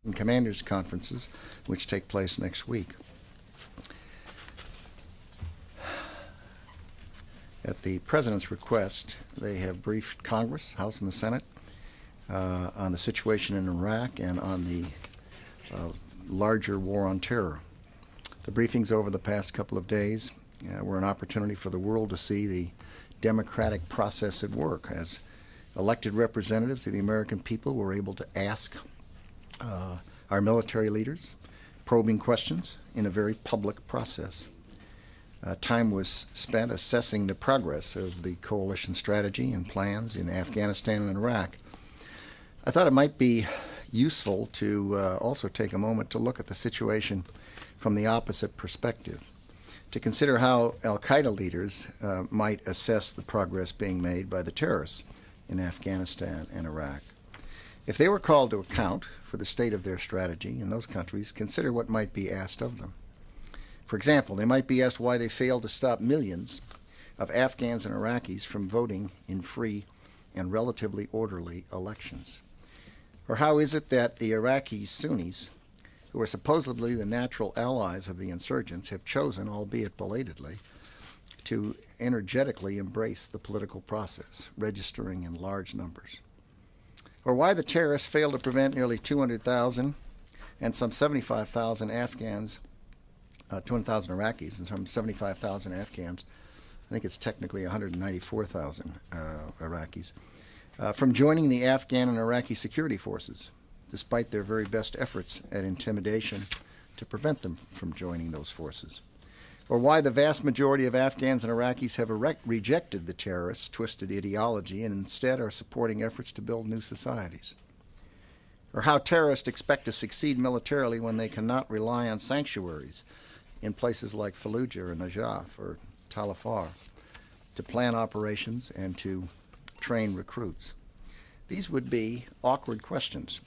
and commanders conferences, which take place next week. At the President's request, they have briefed Congress, House and the Senate, on the situation in Iraq and on the larger war on terror. The briefings over the past couple of days were an opportunity for the world to see the democratic process at work, as elected representatives of the American people were able to ask our military leaders probing questions in a very public process. Time was spent assessing the progress of the coalition strategy and plans in Afghanistan and Iraq. I thought it might be useful to also take a moment to look at the situation from the opposite perspective, to consider how al-Qaeda leaders might assess the progress being made by the terrorists in Afghanistan and Iraq. If they were called to account for the state of their strategy in those countries, consider what might be asked of them. For example, they might be asked why they failed to stop millions of Afghans and Iraqis from voting in free and relatively orderly elections. Or how is it that the Iraqi Sunnis, who are supposedly the natural allies of the insurgents, have chosen, albeit belatedly, to energetically embrace the political process, registering in large numbers? Or why the terrorists failed to prevent nearly 200,000 and some 75,000 Afghans, 200,000 Iraqis and some 75,000 Afghans, I think it's technically 194,000 Iraqis, from joining the Afghan and Iraqi security forces, despite their very best efforts at intimidation to prevent them from joining those forces. Or why the vast majority of Afghans and Iraqis have rejected the terrorists' twisted ideology and instead are supporting efforts to build new societies. Or how terrorists expect to succeed militarily when they cannot rely on sanctuaries in places like Fallujah or Najaf or Tal Afar to plan operations and to train recruits. These would be awkward questions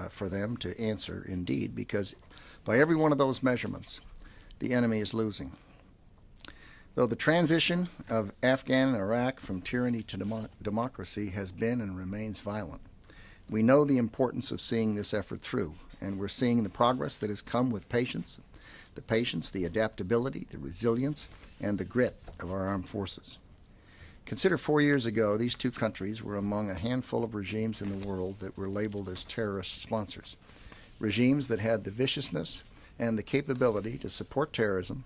for them to answer indeed, because by every one of those measurements, the enemy is losing. Though the transition of Afghan and Iraq from tyranny to democracy has been and remains violent, we know the importance of seeing this effort through, and we're seeing the progress that has come with patience, the adaptability, the resilience, and the grit of our armed forces. Consider 4 years ago, these two countries were among a handful of regimes in the world that were labeled as terrorist sponsors, regimes that had the viciousness and the capability to support terrorism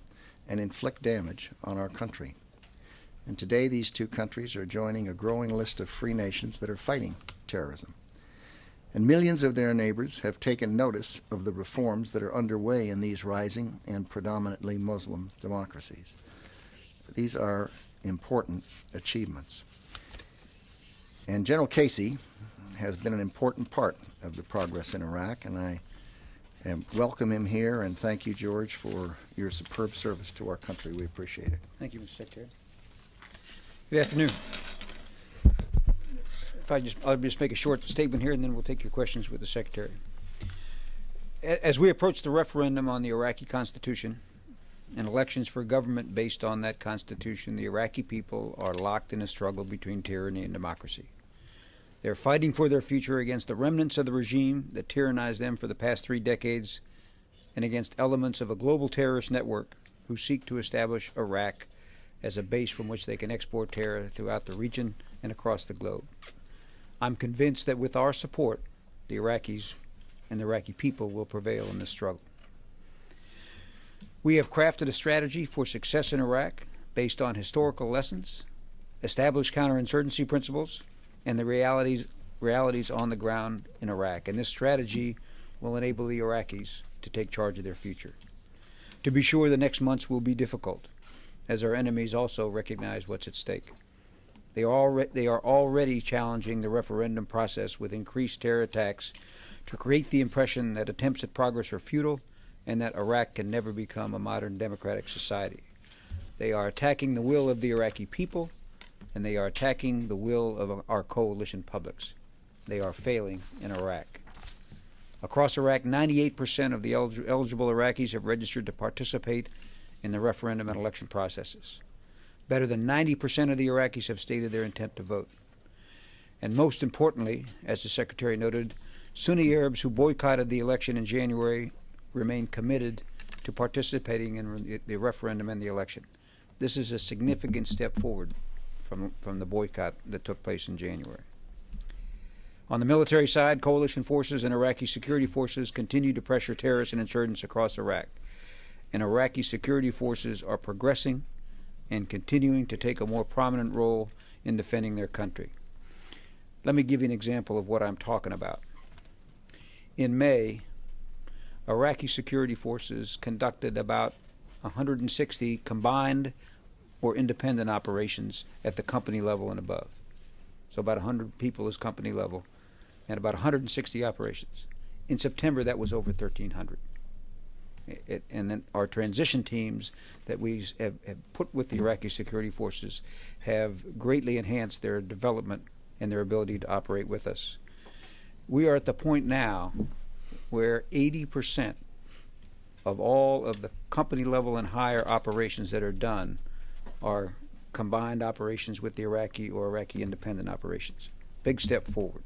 and inflict damage on our country. And today, these two countries are joining a growing list of free nations that are fighting terrorism. And millions of their neighbors have taken notice of the reforms that are underway in these rising and predominantly Muslim democracies. These are important achievements. And General Casey has been an important part of the progress in Iraq, and I welcome him here, and thank you, George, for your superb service to our country. We appreciate it. Thank you, Mr. Secretary. Good afternoon. I'll just make a short statement here, and then we'll take your questions with the Secretary. As we approach the referendum on the Iraqi Constitution and elections for government based on that Constitution, the Iraqi people are locked in a struggle between tyranny and democracy. They're fighting for their future against the remnants of the regime that tyrannized them for the past 3 decades and against elements of a global terrorist network who seek to establish Iraq as a base from which they can export terror throughout the region and across the globe. I'm convinced that with our support, the Iraqis and the Iraqi people will prevail in this struggle. We have crafted a strategy for success in Iraq based on historical lessons, established counterinsurgency principles, and the realities on the ground in Iraq. And this strategy will enable the Iraqis to take charge of their future. To be sure, the next months will be difficult, as our enemies also recognize what's at stake. They are already challenging the referendum process with increased terror attacks to create the impression that attempts at progress are futile and that Iraq can never become a modern democratic society. They are attacking the will of the Iraqi people, and they are attacking the will of our coalition publics. They are failing in Iraq. Across Iraq, 98% of the eligible Iraqis have registered to participate in the referendum and election processes. Better than 90% of the Iraqis have stated their intent to vote. And most importantly, as the Secretary noted, Sunni Arabs who boycotted the election in January remain committed to participating in the referendum and the election. This is a significant step forward from the boycott that took place in January. On the military side, coalition forces and Iraqi security forces continue to pressure terrorists and insurgents across Iraq. And Iraqi security forces are progressing and continuing to take a more prominent role in defending their country. Let me give you an example of what I'm talking about. In May, Iraqi security forces conducted about 160 combined or independent operations at the company level and above. So about 100 people is company level and about 160 operations. In September, that was over 1,300. And then our transition teams that we have put with the Iraqi security forces have greatly enhanced their development and their ability to operate with us. We are at the point now where 80% of all of the company level and higher operations that are done are combined operations with the Iraqi or Iraqi independent operations. Big step forward.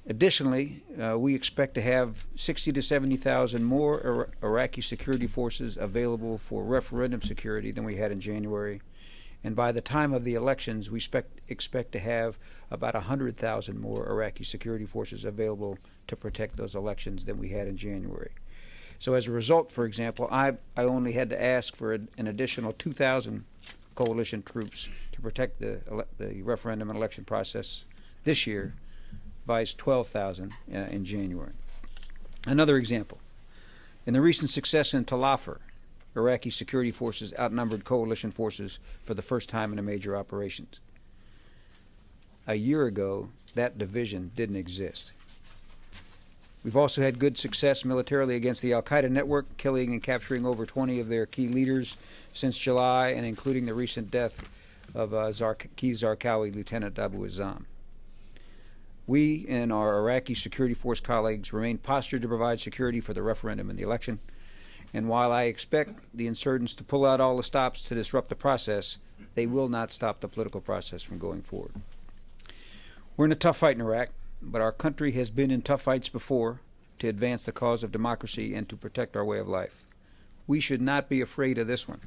Additionally, we expect to have 60 to 70,000 more Iraqi security forces available for referendum security than we had in January. And by the time of the elections, we expect to have about 100,000 more Iraqi security forces available to protect those elections than we had in January. So as a result, for example, I only had to ask for an additional 2,000 coalition troops to protect the referendum and election process this year, by 12,000 in January. Another example, in the recent success in Tal Afar, Iraqi security forces outnumbered coalition forces for the first time in a major operation. A year ago, that division didn't exist. We've also had good success militarily against the Al-Qaeda network, killing and capturing over 20 of their key leaders since July, and including the recent death of key Zarqawi Lieutenant Abu Azzam. We and our Iraqi security force colleagues remain postured to provide security for the referendum and the election. And while I expect the insurgents to pull out all the stops to disrupt the process, they will not stop the political process from going forward. We're in a tough fight in Iraq, but our country has been in tough fights before to advance the cause of democracy and to protect our way of life. We should not be afraid of this one.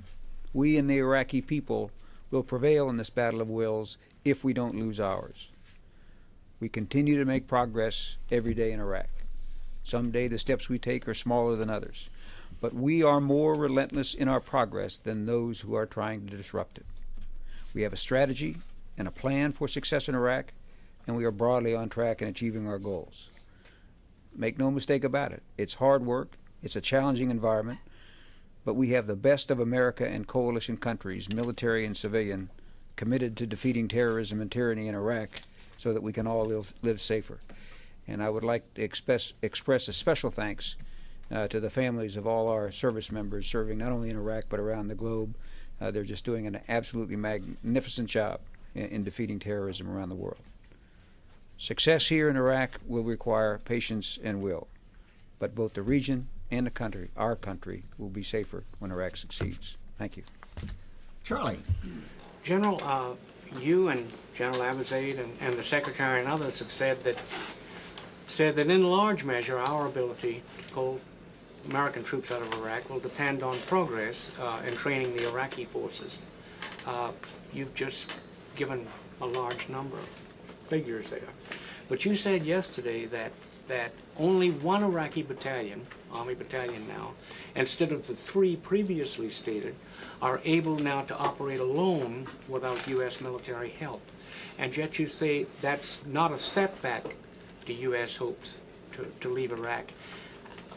We and the Iraqi people will prevail in this battle of wills if we don't lose ours. We continue to make progress every day in Iraq. Some day the steps we take are smaller than others, but we are more relentless in our progress than those who are trying to disrupt it. We have a strategy and a plan for success in Iraq, and we are broadly on track in achieving our goals. Make no mistake about it. It's hard work. It's a challenging environment, but we have the best of America and coalition countries, military and civilian, committed to defeating terrorism and tyranny in Iraq, so that we can all live safer. And I would like to express a special thanks to the families of all our service members serving not only in Iraq but around the globe. They're just doing an absolutely magnificent job in defeating terrorism around the world. Success here in Iraq will require patience and will, but both the region and the country, our country, will be safer when Iraq succeeds. Thank you. Charlie. General, you and General Abizaid and the Secretary and others have said that in large measure our ability to pull American troops out of Iraq will depend on progress in training the Iraqi forces. You've just given a large number of figures there. But you said yesterday that only one Iraqi battalion, Army battalion now, instead of the 3 previously stated, are able now to operate alone without U.S. military help. And yet you say that's not a setback to U.S. hopes to leave Iraq.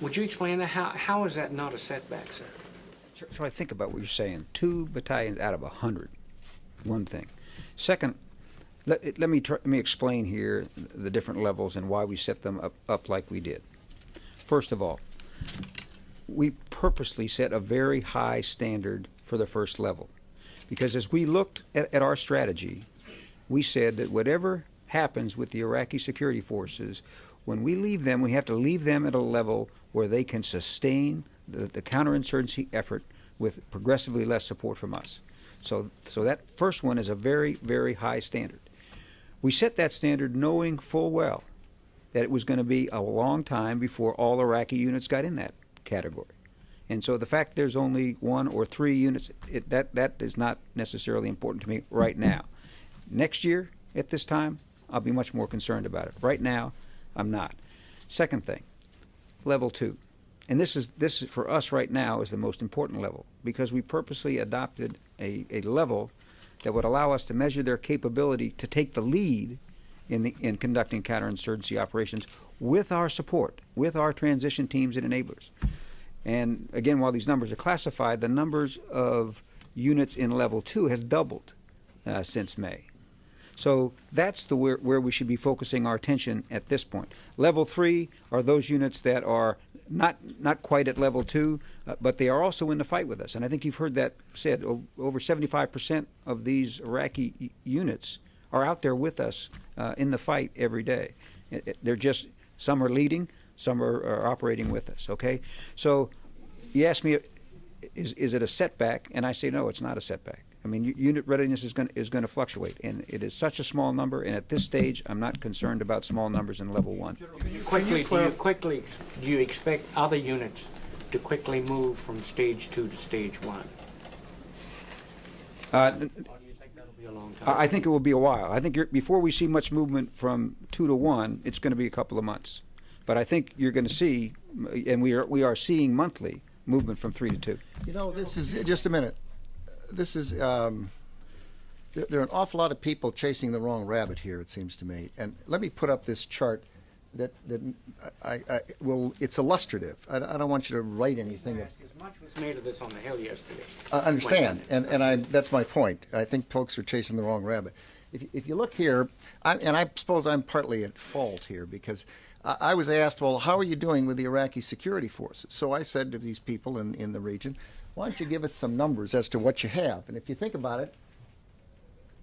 Would you explain that? How is that not a setback, sir? So I think about what you're saying. 2 battalions out of 100, one thing. Second, let me explain here the different levels and why we set them up like we did. First of all, we purposely set a very high standard for the first level, because as we looked at our strategy, we said that whatever happens with the Iraqi security forces, when we leave them, we have to leave them at a level where they can sustain the counterinsurgency effort with progressively less support from us. So that first one is a very, very high standard. We set that standard knowing full well that it was going to be a long time before all Iraqi units got in that category. And so the fact there's only 1 or 3 units, that is not necessarily important to me right now. Next year, at this time, I'll be much more concerned about it. Right now, I'm not. Second thing, level 2. And this is for us right now is the most important level, because we purposely adopted a level that would allow us to measure their capability to take the lead in conducting counterinsurgency operations with our support, with our transition teams and enablers. And again, while these numbers are classified, the numbers of units in level 2 has doubled since May. So that's where we should be focusing our attention at this point. Level 3 are those units that are not quite at level 2, but they are also in the fight with us. And I think you've heard that said. Over 75% of these Iraqi units are out there with us in the fight every day. They're just, some are leading, some are operating with us, okay? So you ask me, is it a setback? And I say, no, it's not a setback. I mean, unit readiness is going to fluctuate, and it is such a small number, and at this stage, I'm not concerned about small numbers in level 1. Do you expect other units to quickly move from stage 2 to stage 1? Or do you think that'll be a long time? I think it will be a while. I think before we see much movement from 2 to 1, it's going to be a couple of months. But I think you're going to see, and we are seeing monthly movement from 3 to 2. You know, this is, just a minute. This is, there are an awful lot of people chasing the wrong rabbit here, it seems to me. And let me put up this chart that it's illustrative. I don't want you to write anything. As much was made of this on the Hill yesterday. I understand, and that's my point. I think folks are chasing the wrong rabbit. If you look here, and I suppose I'm partly at fault here, because I was asked, well, how are you doing with the Iraqi security forces? So I said to these people in the region, why don't you give us some numbers as to what you have? And if you think about it,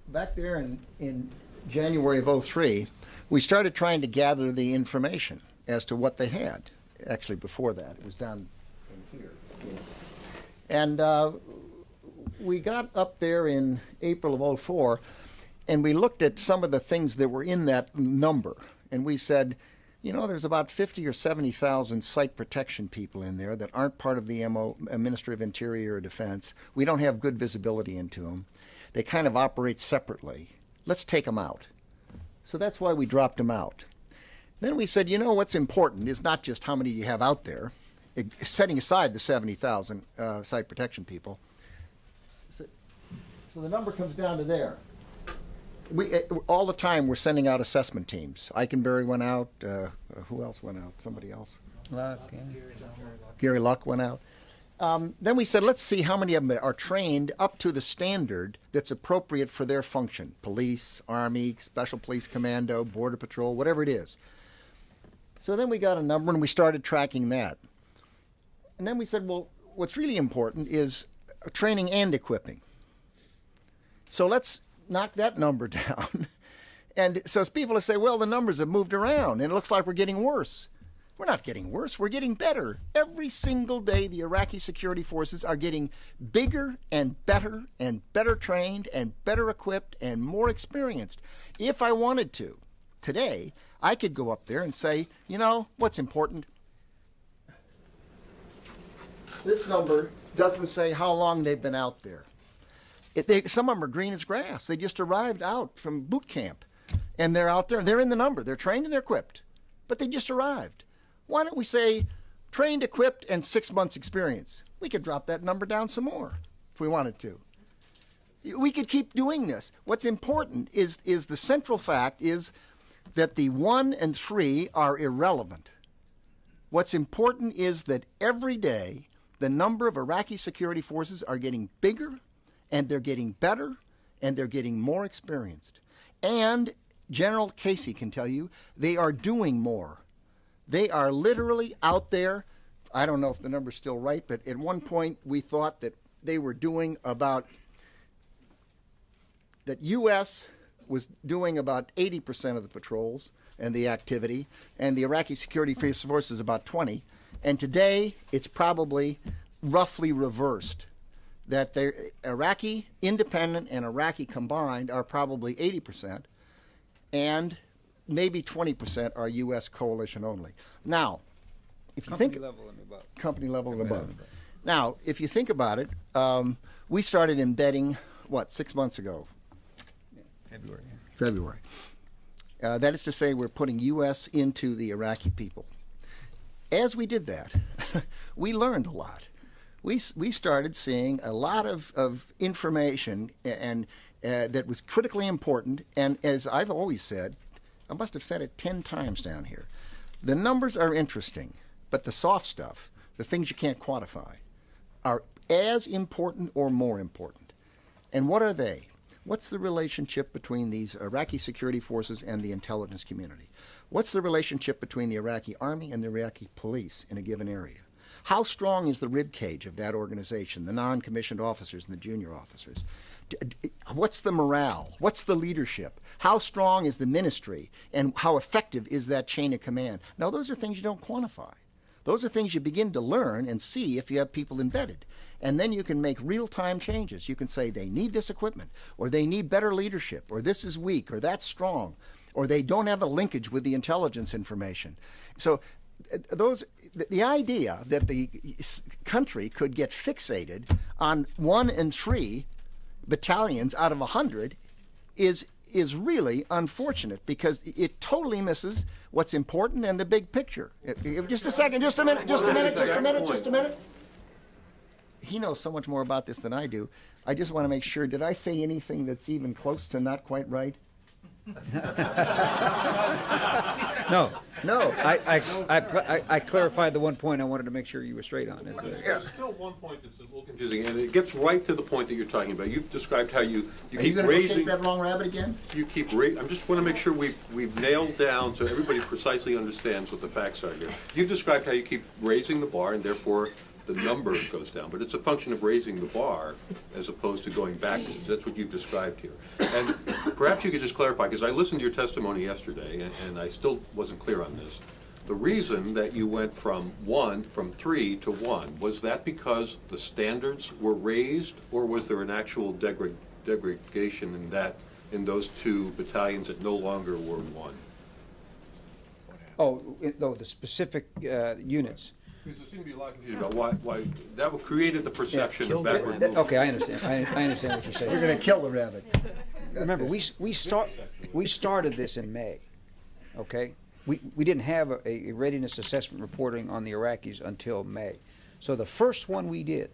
back there in January of '03, we started trying to gather the information as to what they had. Actually, before that, it was down in here. And we got up there in April of '04, and we looked at some of the things that were in that number, and we said, you know, there's about 50 or 70,000 site protection people in there that aren't part of the Ministry of Interior or Defense. We don't have good visibility into them. They kind of operate separately. Let's take them out. So that's why we dropped them out. Then we said, you know, what's important is not just how many you have out there, setting aside the 70,000 site protection people. So the number comes down to there. All the time we're sending out assessment teams. Eikenberry went out. Who else went out? Somebody else? Luck, yeah. Gary Luck went out. Then we said, let's see how many of them are trained up to the standard that's appropriate for their function. Police, Army, Special Police Commando, Border Patrol, whatever it is. So then we got a number and we started tracking that. And then we said, well, what's really important is training and equipping. So let's knock that number down. And so people say, well, the numbers have moved around and it looks like we're getting worse. We're not getting worse, we're getting better. Every single day the Iraqi security forces are getting bigger and better trained and better equipped and more experienced. If I wanted to, today, I could go up there and say, you know, what's important? This number doesn't say how long they've been out there. Some of them are green as grass. They just arrived out from boot camp, and they're out there. They're in the number. They're trained and they're equipped, but they just arrived. Why don't we say trained, equipped, and 6 months experience? We could drop that number down some more if we wanted to. We could keep doing this. What's important is the central fact is that the 1 and 3 are irrelevant. What's important is that every day the number of Iraqi security forces are getting bigger, and they're getting better, and they're getting more experienced. And General Casey can tell you, they are doing more. They are literally out there. I don't know if the number's still right, but at one point we thought that they were doing about, that U.S. was doing about 80% of the patrols and the activity, and the Iraqi security forces about 20. And today it's probably roughly reversed. That the Iraqi independent and Iraqi combined are probably 80%, and maybe 20% are U.S. coalition only. Now, if you Company think level and above. company level and Company above. level and above. Now, if you think about it, we started embedding, 6 months ago? February. February. That is to say, we're putting U.S. into the Iraqi people. As we did that, we learned a lot. We started seeing a lot of information and that was critically important. And as I've always said, I must have said it 10 times down here, the numbers are interesting, but the soft stuff, the things you can't quantify, are as important or more important. And what are they? What's the relationship between these Iraqi security forces and the intelligence community? What's the relationship between the Iraqi Army and the Iraqi police in a given area? How strong is the rib cage of that organization, the non-commissioned officers and the junior officers? What's the morale? What's the leadership? How strong is the ministry? And how effective is that chain of command? Now, those are things you don't quantify. Those are things you begin to learn and see if you have people embedded. And then you can make real-time changes. You can say they need this equipment, or they need better leadership, or this is weak, or that's strong, or they don't have a linkage with the intelligence information. So the idea that the country could get fixated on 1 and 3 battalions out of 100 is really unfortunate, because it totally misses what's important and the big picture. Just a second, just a minute. He knows so much more about this than I do. I just want to make sure, did I say anything that's even close to not quite right? No. No. I clarified the one point I wanted to make sure you were straight on. There's still one point that's a little confusing, and it gets right to the point that you're talking about. You've described how you Are you keep going to chase raising. that wrong rabbit again? You keep I just want to make sure we've nailed down so everybody precisely understands what the facts are here. You've described how you keep raising the bar, and therefore the number goes down. But it's a function of raising the bar as opposed to going backwards. That's what you've described here. And perhaps you could just clarify, because I listened to your testimony yesterday, and I still wasn't clear on this. The reason that you went from 3 to 1, was that because the standards were raised, or was there an actual degradation in those 2 battalions that no longer were 1? The specific units. Because there seemed to be a lot of confusion about why that created the perception of backward movement. Okay, I understand. I understand what you're saying. We're going to kill the rabbit. Remember, we started this in May. Okay, we didn't have a readiness assessment reporting on the Iraqis until May. So the first one we did,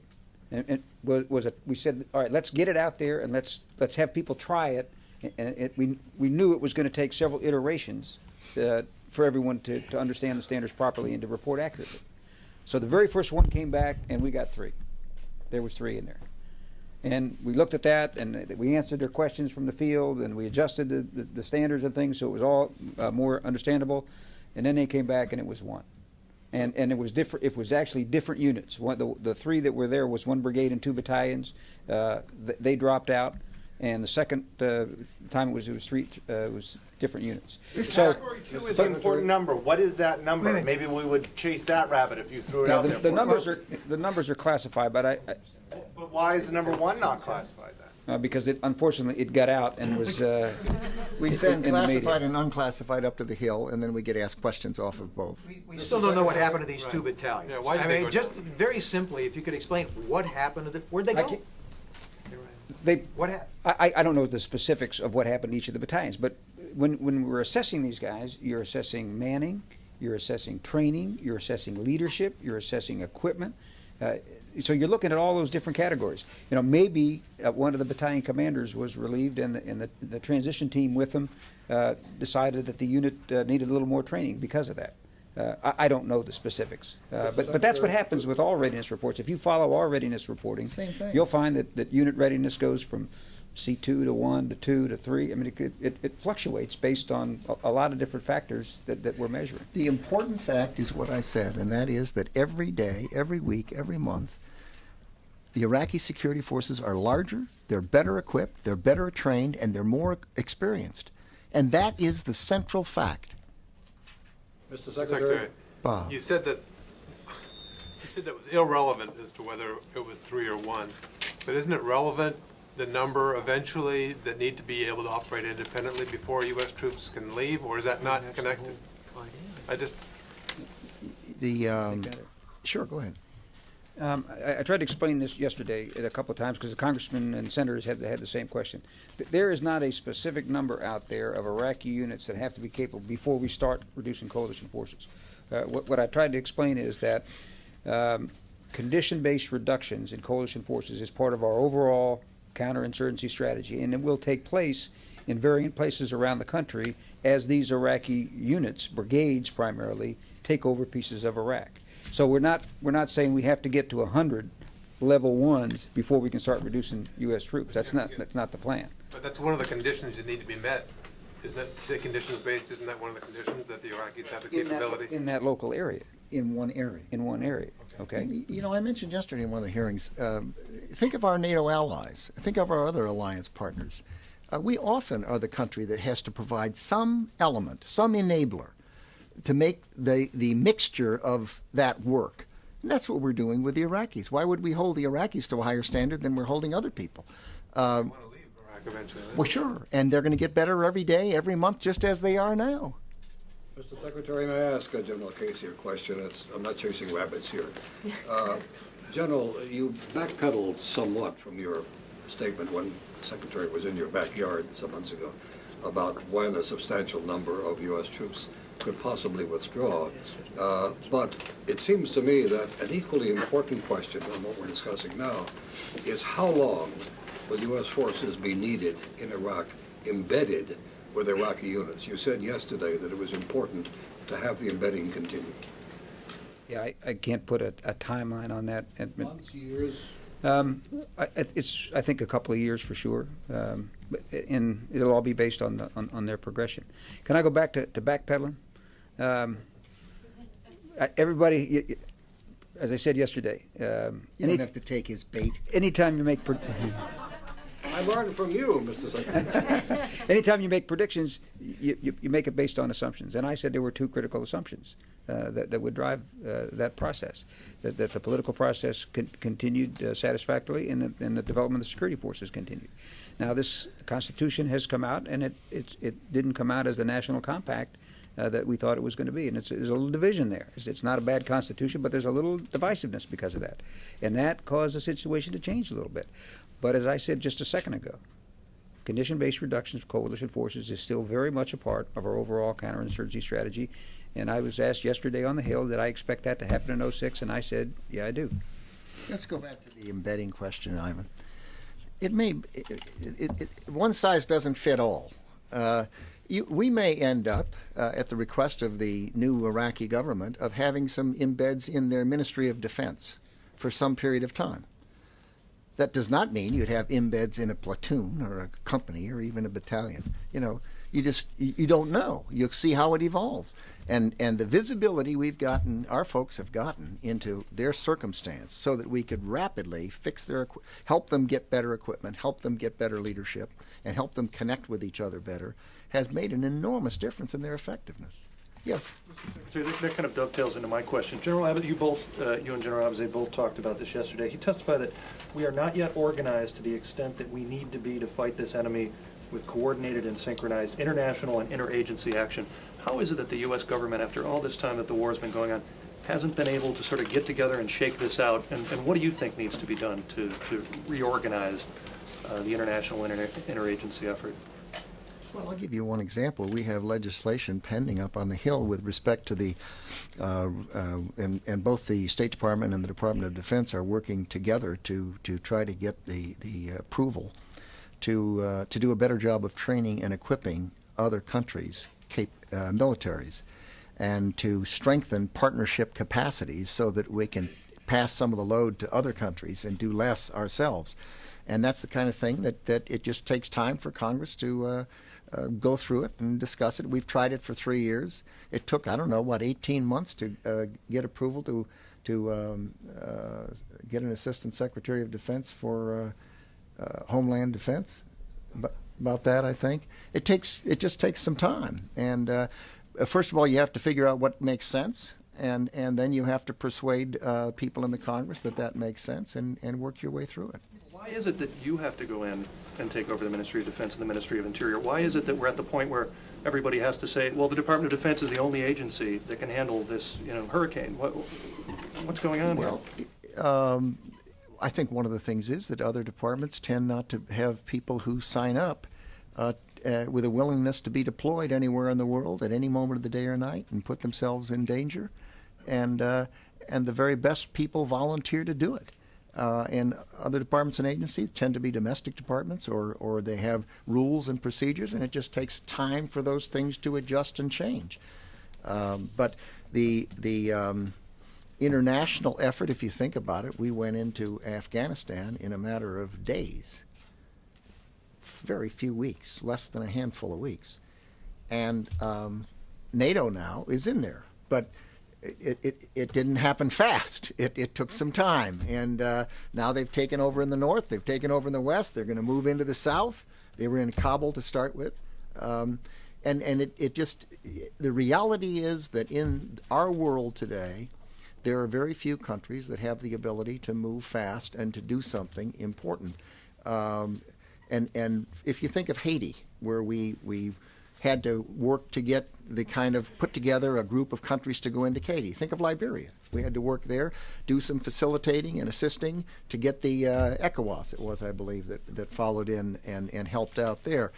we said, all right, let's get it out there and let's have people try it. And we knew it was going to take several iterations for everyone to understand the standards properly and to report accurately. So the very first one came back, and we got 3. There was 3 in there. And we looked at that, and we answered their questions from the field, and we adjusted the standards and things, so it was all more understandable. And then they came back, and it was 1. And it was different. It was actually different units. The 3 that were there was 1 brigade and 2 battalions. They dropped out. And the second time it was 3 was different units. Category 2 is an important number. What is that number? Maybe we would chase that rabbit if you threw it out there. The numbers are classified, but But why is the number 1 not classified then? because unfortunately it got out and was We send in the media. classified and unclassified up to the Hill, and then we get asked questions off of both. We still don't know what happened to these 2 battalions. Yeah, why did I they mean, go just down? very simply, if you could explain what happened to where'd they go? What happened? I don't know the specifics of what happened to each of the battalions, but when we're assessing these guys, you're assessing manning, you're assessing training, you're assessing leadership, you're assessing equipment. So you're looking at all those different categories. Maybe one of the battalion commanders was relieved, and the transition team with them decided that the unit needed a little more training because of that. I don't know the specifics, but that's what happens with all readiness reports. If you follow our readiness reporting, Same thing. you'll find that unit readiness goes from C2 to 1 to 2 to 3. I mean, it fluctuates based on a lot of different factors that we're measuring. The important fact is what I said, and that is that every day, every week, every month, the Iraqi security forces are larger, they're better equipped, they're better trained, and they're more experienced. And that is the central fact. Mr. Secretary, Bob. you said that it was irrelevant as to whether it was 3 or 1, but isn't it relevant the number eventually that need to be able to operate independently before U.S. troops can leave, or is that not connected? I just, Sure, go ahead. I tried to explain this yesterday a couple of times because the congressmen and senators had the same question. There is not a specific number out there of Iraqi units that have to be capable before we start reducing coalition forces. What I tried to explain is that condition-based reductions in coalition forces is part of our overall counterinsurgency strategy, and it will take place in varying places around the country as these Iraqi units, brigades primarily, take over pieces of Iraq. So we're not saying we have to get to 100 level ones before we can start reducing U.S. troops. That's not the plan. but that's one of the conditions that need to be met. Isn't that, say conditions-based, isn't that one of the conditions that the Iraqis have the capability? In that local area. In one area. In one area, okay? You know, I mentioned yesterday in one of the hearings, think of our NATO allies, think of our other alliance partners. We often are the country that has to provide some element, some enabler, to make the mixture of that work. And that's what we're doing with the Iraqis. Why would we hold the Iraqis to a higher standard than we're holding other people? They want to leave Iraq eventually. Well, sure, and they're going to get better every day, every month, just as they are now. Mr. Secretary, may I ask General Casey a question? I'm not chasing rabbits here. General, you backpedaled somewhat from your statement when the Secretary was in your backyard some months ago about when a substantial number of U.S. troops could possibly withdraw. But it seems to me that an equally important question on what we're discussing now is how long will U.S. forces be needed in Iraq, embedded with Iraqi units? You said yesterday that it was important to have the embedding continue. Yeah, I can't put a timeline on that. Months, years? I think a couple of years for sure, and it'll all be based on their progression. Can I go back to backpedaling? Everybody, as I said yesterday, You don't have to take his bait. anytime you make I learned from you, Mr. Secretary. anytime you make predictions, you make it based on assumptions. And I said there were two critical assumptions that would drive that process: that the political process continued satisfactorily, and the development of the security forces continued. Now, this Constitution has come out, and it didn't come out as the national compact that we thought it was going to be, and there's a little division there. It's not a bad Constitution, but there's a little divisiveness because of that, and that caused the situation to change a little bit. But as I said just a second ago, condition-based reductions of coalition forces is still very much a part of our overall counterinsurgency strategy. And I was asked yesterday on the Hill, did I expect that to happen in 2006? And I said, yeah, I do. Let's go back to the embedding question, Ivan. One size doesn't fit all. We may end up, at the request of the new Iraqi government, of having some embeds in their Ministry of Defense for some period of time. That does not mean you'd have embeds in a platoon or a company or even a battalion. You know, you don't know. You'll see how it evolves. And the visibility we've gotten, our folks have gotten into their circumstance so that we could rapidly fix help them get better equipment, help them get better leadership, and help them connect with each other better, has made an enormous difference in their effectiveness. Yes. So that kind of dovetails into my question. General Abbott, you and General Abbott both talked about this yesterday. He testified that we are not yet organized to the extent that we need to be to fight this enemy with coordinated and synchronized international and interagency action. How is it that the U.S. government, after all this time that the war has been going on, hasn't been able to sort of get together and shake this out? And what do you think needs to be done to reorganize the international and interagency effort? Well, I'll give you one example. We have legislation pending up on the Hill with respect to the, and both the State Department and the Department of Defense are working together to try to get the approval to do a better job of training and equipping other countries' militaries, and to strengthen partnership capacities so that we can pass some of the load to other countries and do less ourselves. And that's the kind of thing that it just takes time for Congress to go through it and discuss it. We've tried it for 3 years. It took, 18 months to get approval to get an Assistant Secretary of Defense for Homeland Defense. About that, I think. It just takes some time. And first of all, you have to figure out what makes sense. and then you have to persuade people in the Congress that makes sense, and work your way through it. Why is it that you have to go in and take over the Ministry of Defense and the Ministry of Interior? Why is it that we're at the point where everybody has to say, well, the Department of Defense is the only agency that can handle this, hurricane? What's going on here? Well, I think one of the things is that other departments tend not to have people who sign up with a willingness to be deployed anywhere in the world at any moment of the day or night and put themselves in danger, and the very best people volunteer to do it. And other departments and agencies tend to be domestic departments, or they have rules and procedures, and it just takes time for those things to adjust and change. But the international effort, if you think about it, we went into Afghanistan in a matter of days, very few weeks, less than a handful of weeks. And NATO now is in there, but it didn't happen fast. It took some time, and now they've taken over in the north, they've taken over in the west, they're going to move into the south. They were in Kabul to start with. And the reality is that in our world today, there are very few countries that have the ability to move fast and to do something important. And if you think of Haiti, where we had to work to get put together a group of countries to go into Haiti. Think of Liberia. We had to work there, do some facilitating and assisting to get the ECOWAS, it was, I believe, that followed in and helped out there.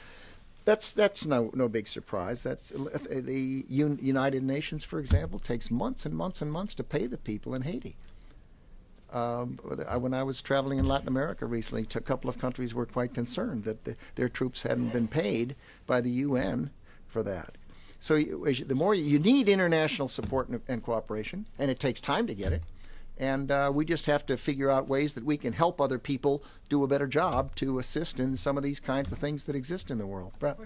That's no big surprise. That's the United Nations, for example, takes months and months and months to pay the people in Haiti. When I was traveling in Latin America recently, a couple of countries were quite concerned that their troops hadn't been paid by the UN for that. So the more you need international support and cooperation, and it takes time to get it, and we just have to figure out ways that we can help other people do a better job to assist in some of these kinds of things that exist in the world. Brett?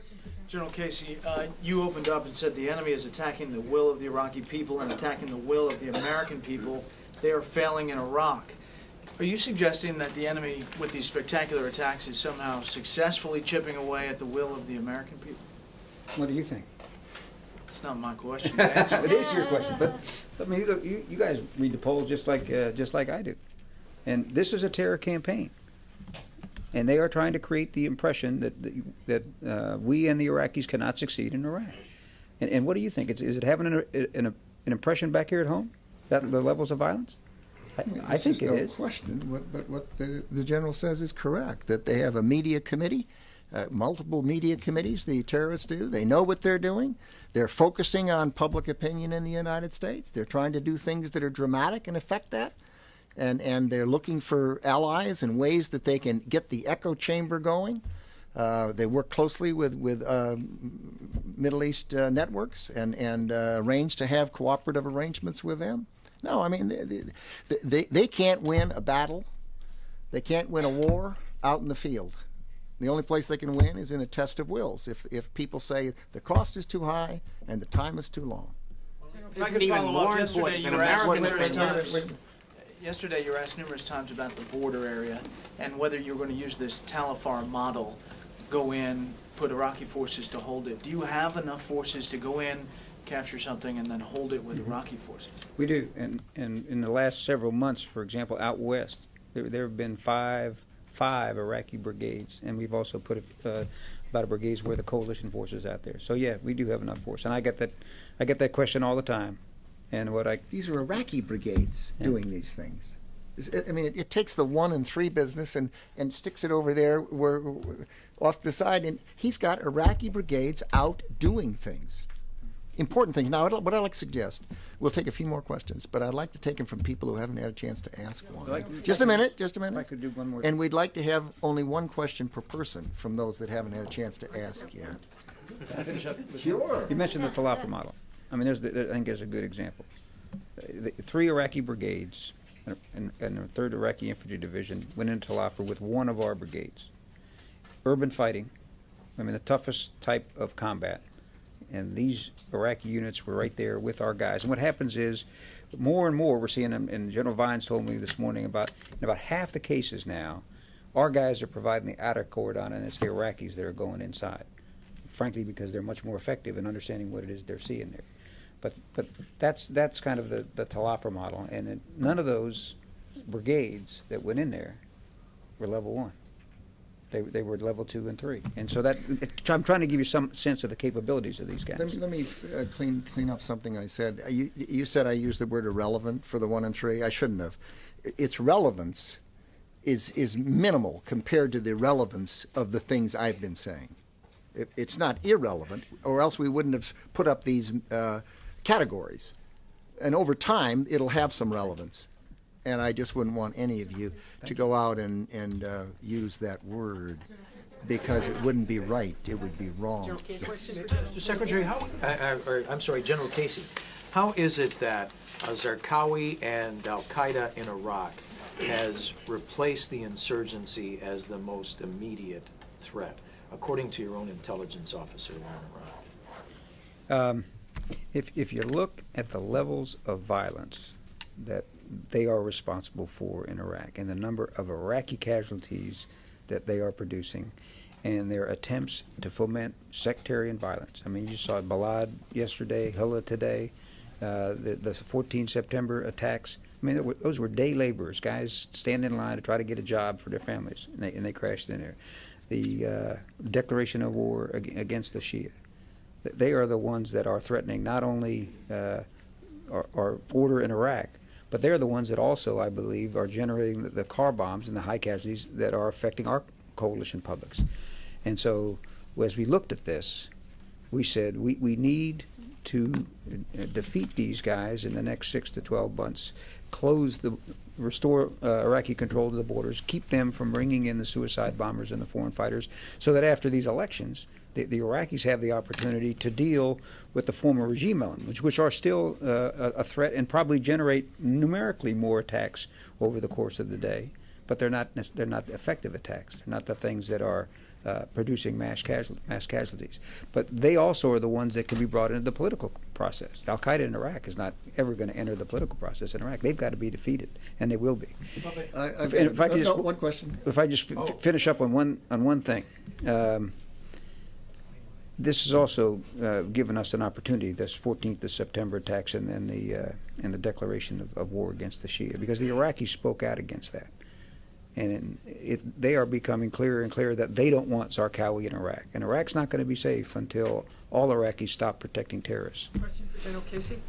General Casey, you opened up and said the enemy is attacking the will of the Iraqi people and attacking the will of the American people. They are failing in Iraq. Are you suggesting that the enemy, with these spectacular attacks, is somehow successfully chipping away at the will of the American people? What do you think? It's not my question to answer. It is your question, but I mean, look, you guys read the polls just like I do, and this is a terror campaign, and they are trying to create the impression that we and the Iraqis cannot succeed in Iraq. And what do you think? Is it having an impression back here at home? That the levels of violence? I think it is. No question. But what the general says is correct. That they have a media committee. Multiple media committees, the terrorists do. They know what they're doing. They're focusing on public opinion in the United States. They're trying to do things that are dramatic and affect that. And they're looking for allies and ways that they can get the echo chamber going. They work closely with Middle East networks and arrange to have cooperative arrangements with them. No, I mean, they can't win a battle. They can't win a war out in the field. The only place they can win is in a test of wills. If people say the cost is too high and the time is too long. If I could follow up, yesterday you were asked numerous times. Yesterday you were asked numerous times about the border area and whether you were going to use this Talafar model, go in, put Iraqi forces to hold it. Do you have enough forces to go in, capture something, and then hold it with Iraqi forces? We do, and in the last several months, for example, out west, there have been five Iraqi brigades, and we've also put about a brigades where the coalition forces out there. So yeah, we do have enough force, and I get that question all the time. And these are Iraqi brigades doing these things. I mean, it takes the 1 and 3 business and sticks it over there where off the side, and he's got Iraqi brigades out doing things. Important things. Now, what I'd like to suggest, we'll take a few more questions, but I'd like to take them from people who haven't had a chance to ask one. Just a minute. If I could do one more. And we'd like to have only one question per person from those that haven't had a chance to ask yet. Can I finish up? Sure. You mentioned the Falafel model. I mean, I think there's a good example. The 3 Iraqi brigades and the 3rd Iraqi Infantry Division went into Falafel with one of our brigades. Urban fighting, I mean, the toughest type of combat. And these Iraqi units were right there with our guys. And what happens is, more and more, we're seeing them, and General Vines told me this morning in about half the cases now, our guys are providing the outer cordon, and it's the Iraqis that are going inside. Frankly, because they're much more effective in understanding what it is they're seeing there. But that's kind of the Talafa model, and none of those brigades that went in there were level 1. They were level 2 and 3, and so I'm trying to give you some sense of the capabilities of these guys. Let me clean up something I said. You said I used the word irrelevant for the 1 and 3. I shouldn't have. Its relevance is minimal compared to the relevance of the things I've been saying. It's not irrelevant, or else we wouldn't have put up these categories. And over time, it'll have some relevance. And I just wouldn't want any of you to go out and use that word, because it wouldn't be right. It would be wrong. Mr. Secretary, I'm sorry, General Casey, how is it that Zarqawi and al-Qaeda in Iraq has replaced the insurgency as the most immediate threat, according to your own intelligence officer there in Iraq? If you look at the levels of violence that they are responsible for in Iraq, and the number of Iraqi casualties that they are producing, and their attempts to foment sectarian violence. I mean, you saw Balad yesterday, Hilla today, the 14 September attacks. I mean, those were day laborers, guys standing in line to try to get a job for their families, and they crashed in there. The declaration of war against the Shia. They are the ones that are threatening not only our order in Iraq, but they're the ones that also, I believe, are generating the car bombs and the high casualties that are affecting our coalition publics. And so, as we looked at this, we said we need to defeat these guys in the next 6 to 12 months, restore Iraqi control of the borders, keep them from bringing in the suicide bombers and the foreign fighters, so that after these elections, the Iraqis have the opportunity to deal with the former regime elements, which are still a threat and probably generate numerically more attacks over the course of the day. But they're not effective attacks. They're not the things that are producing mass casualties. But they also are the ones that can be brought into the political process. Al-Qaeda in Iraq is not ever going to enter the political process in Iraq. They've got to be defeated, and they will be. One question. If I just finish up on one thing. This has also given us an opportunity, this 14th of September attacks and the declaration of war against the Shia, because the Iraqis spoke out against that. And they are becoming clearer and clearer that they don't want Zarqawi in Iraq. And Iraq's not going to be safe until all Iraqis stop protecting terrorists. Question for General Casey.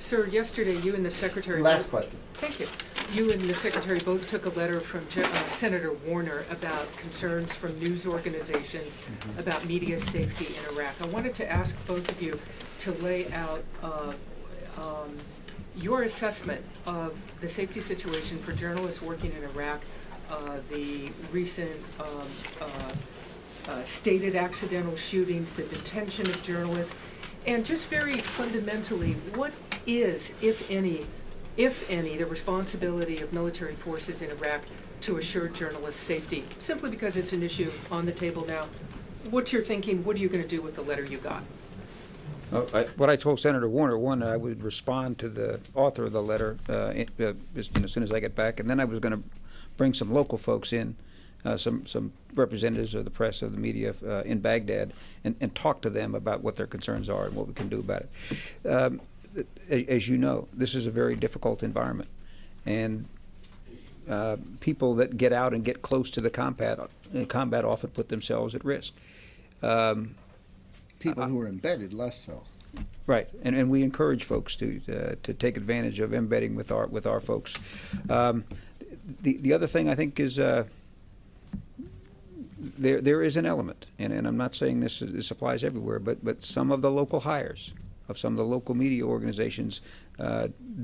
Sir, yesterday you and the Secretary... Last question. Thank you. You and the Secretary both took a letter from Senator Warner about concerns from news organizations about media safety in Iraq. I wanted to ask both of you to lay out your assessment of the safety situation for journalists working in Iraq, the recent stated accidental shootings, the detention of journalists, and just very fundamentally, what is, if any, the responsibility of military forces in Iraq to assure journalists' safety? Simply because it's an issue on the table now. What's your thinking? What are you going to do with the letter you got? What I told Senator Warner, one, I would respond to the author of the letter as soon as I get back, and then I was going to bring some local folks in, some representatives of the press, of the media in Baghdad, and talk to them about what their concerns are and what we can do about it. As you know, this is a very difficult environment, and people that get out and get close to the combat often put themselves at risk. People who are embedded, less so. Right, and we encourage folks to take advantage of embedding with our folks. The other thing I think is there is an element, and I'm not saying this applies everywhere, but some of the local hires of some of the local media organizations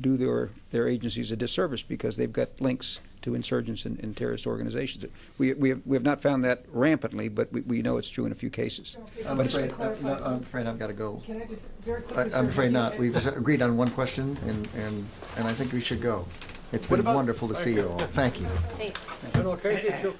do their agencies a disservice because they've got links to insurgents and terrorist organizations. We have not found that rampantly, but we know it's true in a few cases. I'm afraid I've got to go. Can I just very quickly... I'm afraid not. We've agreed on one question, and I think we should go. It's been wonderful to see you all. Thank you. General Casey,